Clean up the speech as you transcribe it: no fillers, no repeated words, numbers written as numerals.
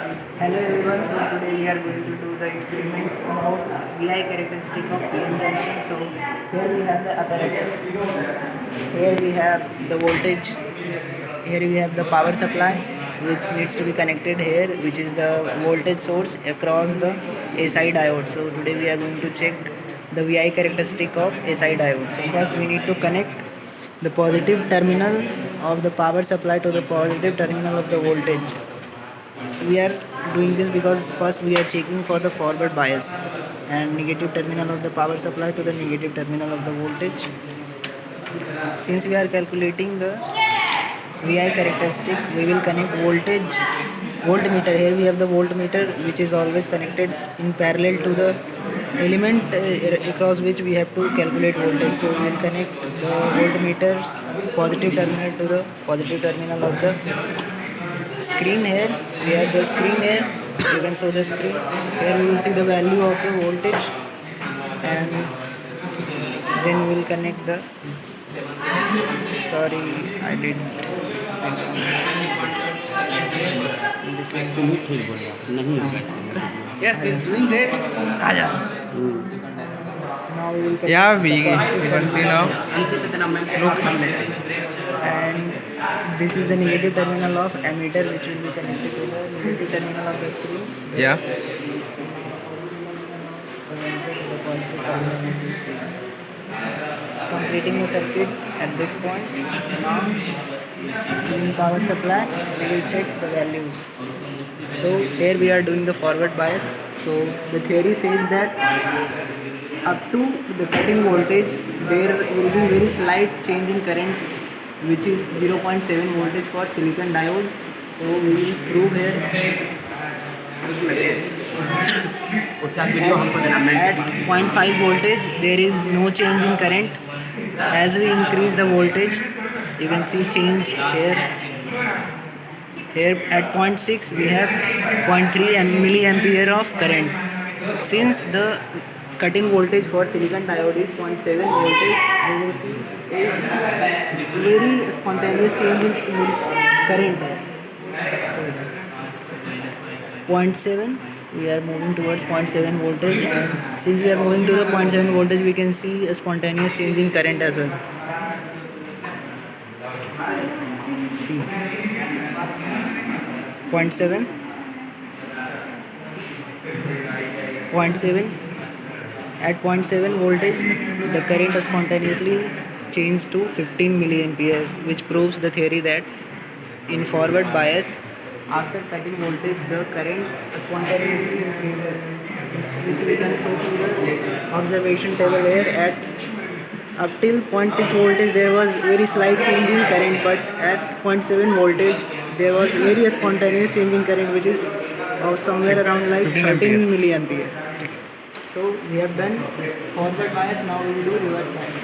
Hello everyone, so today we are going to do the experiment about VI characteristic of PN junction. So here we have the apparatus, here we have the voltage, here we have the power supply which needs to be connected here, which is the voltage source across the SI diode. So today we are going to check the VI characteristic of SI diode. So first we need to connect the positive terminal of the power supply to the positive terminal of the voltage. We are doing this because first we are checking for the forward bias and negative terminal of the power supply to the negative terminal of the voltage. Since we are calculating the VI characteristic, we will connect voltmeter. Here we have the voltmeter which is always connected in parallel to the element across which we have to calculate voltage. So we will connect the voltmeter's positive terminal to the positive terminal of the screen. Here we have the screen. Here you can show the screen. Here we will see the value of the voltage, and then we will connect the, sorry I did something. This is ठीक बोल रहा नहीं yes, he's doing great. Aja. Now we will connect Yeah, we the positive can see now. and this is the negative terminal of ammeter which will be connected to the negative terminal of the screen. Yeah. Completing the circuit at this point. Now in power supply we will check the values. So here we are doing the forward bias. So the theory says that up to the cutting voltage there will be very slight change in current which is 0.7 voltage for silicon diode. So we will prove here at 0.5 voltage there is no change in current. As we increase the voltage you can see change here. Here at 0.6 we have 0.3 milliampere of current. Since the cut-in voltage for silicon diode is 0.7 voltage, we will see a very spontaneous change in current. So 0.7 we are moving towards 0.7 voltage, and since we are moving to the 0.7 voltage we can see a spontaneous change in current as well. See 0.7 at 0.7 voltage the current spontaneously changed to 15 milliampere, which proves the theory that in forward bias after cutting voltage the current spontaneously increases, which we can show to the observation table here. At up till 0.6 voltage there was very slight change in current, but at 0.7 voltage there was very spontaneous change in current which is of somewhere around like 13 milliampere. So we have done forward bias, now we will do reverse bias.